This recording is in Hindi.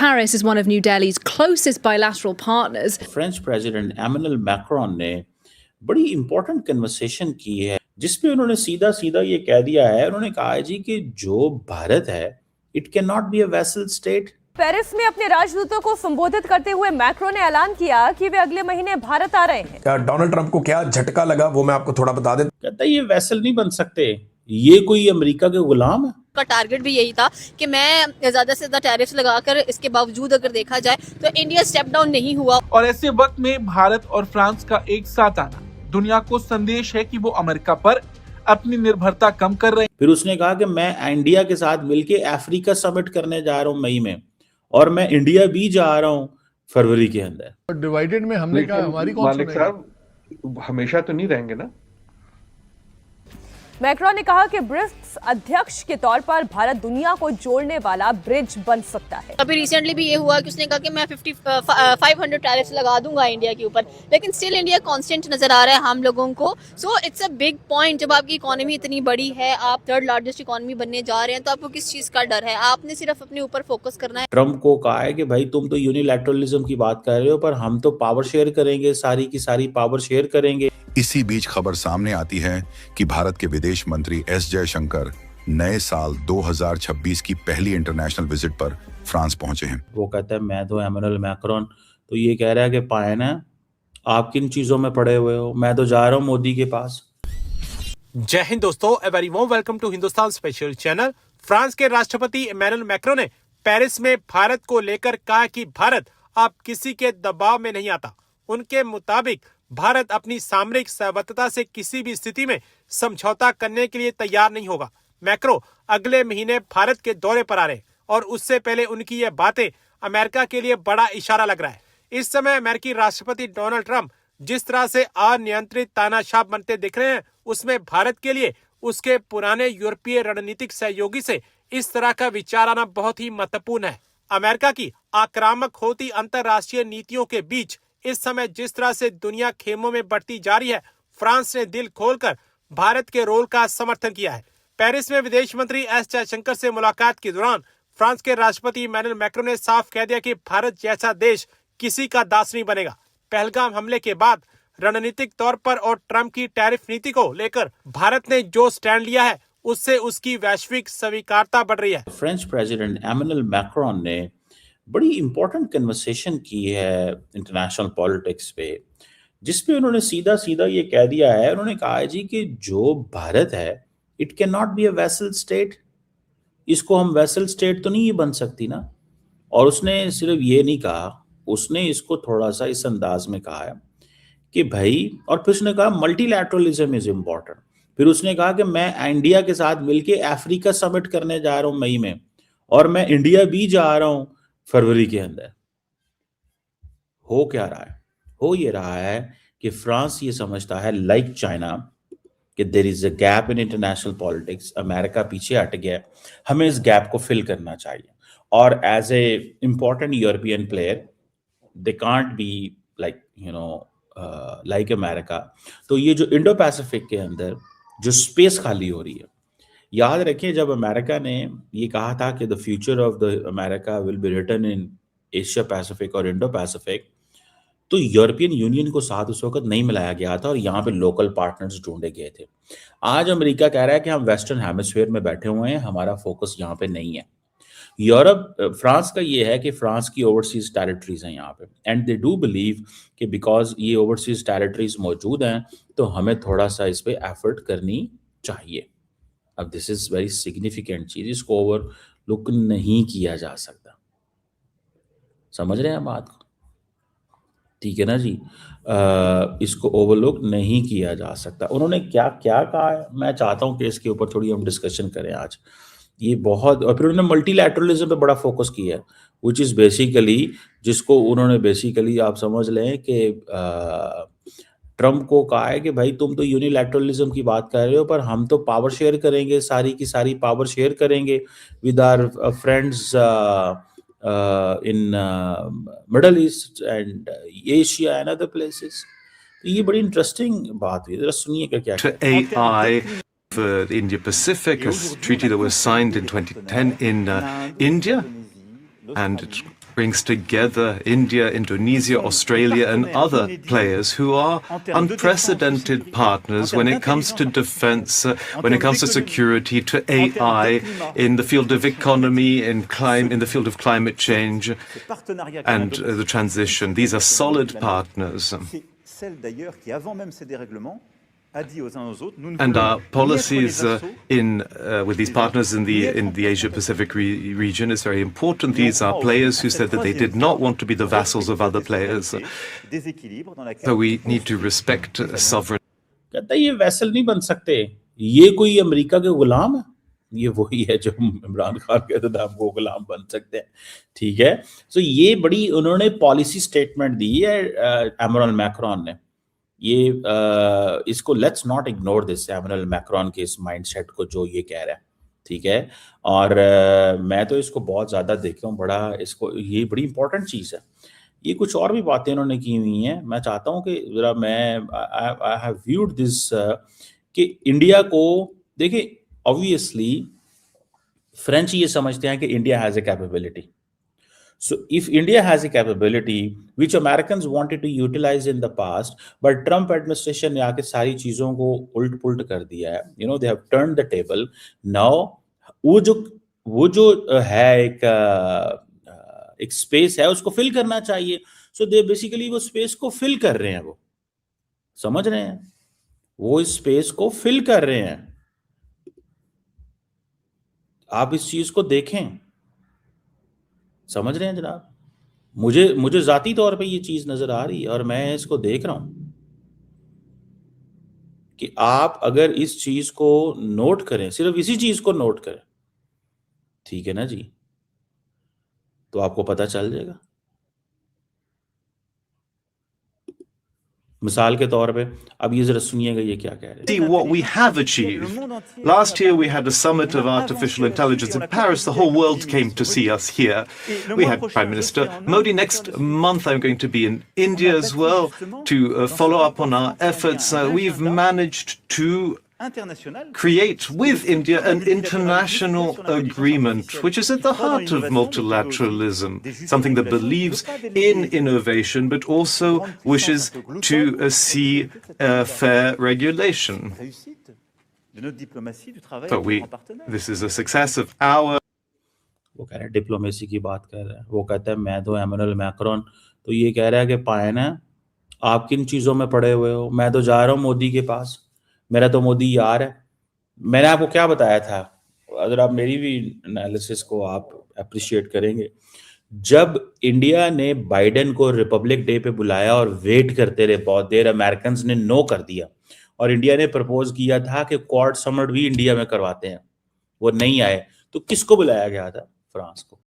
Paris is one of New Delhi's closest bilateral partners. French president Emmanuel Macron ने बड़ी इंपॉर्टेंट कन्वर्सेशन की है जिसमें उन्होंने सीधा सीधा ये कह दिया है, उन्होंने कहा है जी कि जो भारत है it can not be a vessel state. Paris में अपने राजदूतों को संबोधित करते हुए मैक्रो ने ऐलान किया कि वे अगले महीने भारत आ रहे हैं। डोनाल्ड ट्रंप को क्या झटका लगा वो मैं आपको थोड़ा बता देता। कहता है ये वेसल नहीं बन सकते, ये कोई अमेरिका के गुलाम है। का टारगेट भी यही था कि मैं ज्यादा से ज्यादा टैरिफ्स लगाकर, इसके बावजूद अगर देखा जाए तो इंडिया स्टेप डाउन नहीं हुआ। और ऐसे वक्त में भारत और फ्रांस का एक साथ आना दुनिया को संदेश है कि वो अमेरिका पर अपनी निर्भरता कम कर रहे हैं। फिर उसने कहा कि मैं इंडिया के साथ मिलके अफ्रीका समिट करने जा रहा हूँ मई में, और मैं इंडिया भी जा रहा हूँ फरवरी के अंदर। डिवाइडेड में हमने कहा हमारी कौन मालिक साहब हमेशा तो नहीं रहेंगे ना। मैक्रो ने कहा कि ब्रिक्स अध्यक्ष के तौर पर भारत दुनिया को जोड़ने वाला ब्रिज बन सकता है। अभी रिसेंटली भी ये हुआ कि उसने कहा कि मैं 500 टैरिफ्स लगा दूंगा इंडिया के ऊपर, लेकिन स्टिल इंडिया कांस्टेंट नजर आ रहा है हम लोगों को। So it's a big point. जब आपकी इकोनॉमी इतनी बड़ी है, आप थर्ड लार्जेस्ट इकोनॉमी बनने जा रहे हैं, तो आपको किस चीज का डर है? आपने सिर्फ अपने ऊपर फोकस करना है। ट्रम्प को कहा है कि भाई तुम तो यूनिलैटरलिज्म की बात कर रहे हो, पर हम तो पावर शेयर करेंगे, सारी की सारी पावर शेयर करेंगे। इसी बीच खबर सामने आती है कि भारत के विदेश मंत्री एस जयशंकर नए साल 2026 की पहली इंटरनेशनल विजिट पर फ्रांस पहुंचे हैं। वो कहता है मैं तो एमेनुअल मैक्रोन तो ये कह रहा है कि पायन है, आप किन चीजों में पड़े हुए हो, मैं तो जा रहा हूं मोदी के पास। जय हिंद दोस्तों, a very warm welcome to Hindustan special channel. France के राष्ट्रपति एमेनुअल मैक्रोन ने पेरिस में भारत को लेकर कहा कि भारत अब किसी के दबाव में नहीं आता। उनके मुताबिक भारत अपनी सामरिक सार्वभौमता से किसी भी स्थिति में समझौता करने के लिए तैयार नहीं होगा। मैक्रो अगले महीने भारत के दौरे पर आ रहे हैं और उससे पहले उनकी ये बातें अमेरिका के लिए बड़ा इशारा लग रहा है। इस समय अमेरिकी राष्ट्रपति डोनाल्ड ट्रंप जिस तरह से अनियंत्रित तानाशाह बनते दिख रहे हैं, उसमें भारत के लिए उसके पुराने यूरोपीय रणनीतिक सहयोगी से इस तरह का विचार आना बहुत ही महत्वपूर्ण है। अमेरिका की आक्रामक होती अंतरराष्ट्रीय नीतियों के बीच इस समय जिस तरह से दुनिया खेमों में बढ़ती जा रही है, फ्रांस ने दिल खोलकर भारत के रोल का समर्थन किया है। पेरिस में विदेश मंत्री एस जयशंकर से मुलाकात के दौरान फ्रांस के राष्ट्रपति एमेनुअल मैक्रोन ने साफ कह दिया कि भारत जैसा देश किसी का दास नहीं बनेगा। पहलगाम हमले के बाद रणनीतिक तौर पर और ट्रंप की टैरिफ नीति को लेकर भारत ने जो स्टैंड लिया है, उससे उसकी वैश्विक स्वीकार्यता बढ़ रही है। फ्रेंच प्रेसिडेंट एमेनुअल मैक्रोन ने बड़ी इंपॉर्टेंट कन्वर्सेशन की है इंटरनेशनल पॉलिटिक्स पे, जिसपे उन्होंने सीधा सीधा ये कह दिया है, उन्होंने कहा है जी कि जो भारत है it can not be a vessel state, इसको हम वेसल स्टेट तो नहीं ये बन सकती ना। और उसने सिर्फ ये नहीं कहा, उसने इसको थोड़ा सा इस अंदाज में कहा है कि भाई, और फिर उसने कहा मल्टीलैटरलिज्म इज इम्पॉर्टेंट। फिर उसने कहा कि मैं इंडिया के साथ मिलके अफ्रीका समिट करने जा रहा हूँ मई में, और मैं इंडिया भी जा रहा हूँ फरवरी के अंदर। हो क्या रहा है? हो ये रहा है कि फ्रांस ये समझता है लाइक चाइना कि there is a gap in international politics, America पीछे हट गया, हमें इस गैप को फिल करना चाहिए। और as a important European player they can't be like like America. तो ये जो इंडो पैसिफिक के अंदर जो स्पेस खाली हो रही है, याद रखिए जब अमेरिका ने ये कहा था कि the future of the America will be written in Asia Pacific और इंडो पैसिफिक, तो यूरोपियन यूनियन को साथ उस वक्त नहीं मिलाया गया था और यहाँ पे लोकल पार्टनर्स ढूंढे गए थे। आज अमेरिका कह रहा है कि हम वेस्टर्न हेमिस्फीयर में बैठे हुए हैं, हमारा फोकस यहाँ पे नहीं है। फ्रांस का ये है कि फ्रांस की ओवरसीज टेरिटरीज हैं यहाँ पे, एंड दे डू बिलीव कि बिकॉज ये ओवरसीज टेरिटरीज मौजूद हैं तो हमें थोड़ा सा इस पे एफर्ट करनी चाहिए। अब दिस इज वेरी सिग्निफिकेंट चीज, इसको ओवरलुक नहीं किया जा सकता। समझ रहे हैं बात को? ठीक है ना जी, इसको ओवरलुक नहीं किया जा सकता। उन्होंने क्या क्या कहा है, मैं चाहता हूं कि इसके ऊपर थोड़ी हम डिस्कशन करें आज। ये बहुत, और फिर उन्होंने मल्टीलैटरलिज्म पे बड़ा फोकस किया है, विच इज बेसिकली, जिसको उन्होंने बेसिकली आप समझ लें कि ट्रम्प को कहा है कि भाई तुम तो यूनिलैटरलिज्म की बात कर रहे हो, पर हम तो पावर शेयर करेंगे, सारी की सारी पावर शेयर करेंगे with our friends in Middle East and Asia and other places. तो ये बड़ी इंटरेस्टिंग बात हुई, जरा सुनिएगा क्या AI for the India Pacific, a treaty that was signed in 2010 in India. and it brings together India, Indonesia, Australia, and other players who are unprecedented partners when it comes to defense, when it comes to security, to AI, in the field of economy, in the field of climate change, and the transition. These are solid partners. And our policies with these partners in the Asia-Pacific region is very important. These are players who said that they did not want to be the vassals of other players. So we need to respect sovereignty. कहता है ये वैसल नहीं बन सकते, ये कोई अमेरिका के गुलाम है, ये वही है जो इमरान खान कहते थे हम वो गुलाम बन सकते हैं, ठीक है। सो ये बड़ी उन्होंने पॉलिसी स्टेटमेंट दी है एमैनुअल मैक्रोन ने। ये इसको let's not ignore this Emmanuel Macron के इस माइंडसेट को जो ये कह रहा है, ठीक है। और मैं तो इसको बहुत ज़्यादा देखता हूँ, बड़ा इसको ये बड़ी इंपॉर्टेंट चीज़ है। ये कुछ और भी बातें उन्होंने की हुई हैं। मैं चाहता हूँ कि ज़रा आई हैव व्यूड दिस कि इंडिया को देखिए, ऑब्वियसली फ्रेंच ये समझते हैं कि India has a capability. So if India has a capability which Americans wanted to utilize in the past, but Trump administration ने आके सारी चीजों को उल्ट पुल्ट कर दिया है, you know, they have turned the table. Now वो जो है एक स्पेस है उसको फिल करना चाहिए। So they basically वो स्पेस को फिल कर रहे हैं, वो समझ रहे हैं, वो इस स्पेस को फिल कर रहे हैं। आप इस चीज को देखें, समझ रहे हैं जनाब। मुझे जाती तौर पे ये चीज नजर आ रही है और मैं इसको देख रहा हूं कि आप अगर इस चीज को नोट करें, सिर्फ इसी चीज को नोट करें, ठीक है ना जी, तो आपको पता चल जाएगा। मिसाल के तौर पे अब ये जरा सुनिएगा ये क्या कह रहे हैं। See what we have achieved. Last year we had a summit of artificial intelligence in Paris. The whole world came to see us here. We had Prime Minister Modi. Next month I'm going to be in India as well to follow up on our efforts. We've managed to create with India an international agreement which is at the heart of multilateralism, something that believes in innovation but also wishes to see fair regulation. So this is a success of our. वो कह रहे हैं डिप्लोमेसी की बात कर रहे हैं। वो कहता है मैं तो एमैनुअल मैक्रोन तो ये कह रहा है कि पायन है, आप किन चीज़ों में पड़े हुए हो, मैं तो जा रहा हूँ मोदी के पास, मेरा तो मोदी यार है। मैंने आपको क्या बताया था, अगर आप मेरी भी एनालिसिस को आप अप्रिशिएट करेंगे, जब इंडिया ने बाइडेन को रिपब्लिक डे पे बुलाया और वेट करते रहे बहुत देर, अमेरिकन ने नो कर दिया और इंडिया ने प्रपोज किया था कि क्वाड समिट भी इंडिया में करवाते हैं, वो नहीं आए, तो किसको बुलाया गया था? फ्रांस को।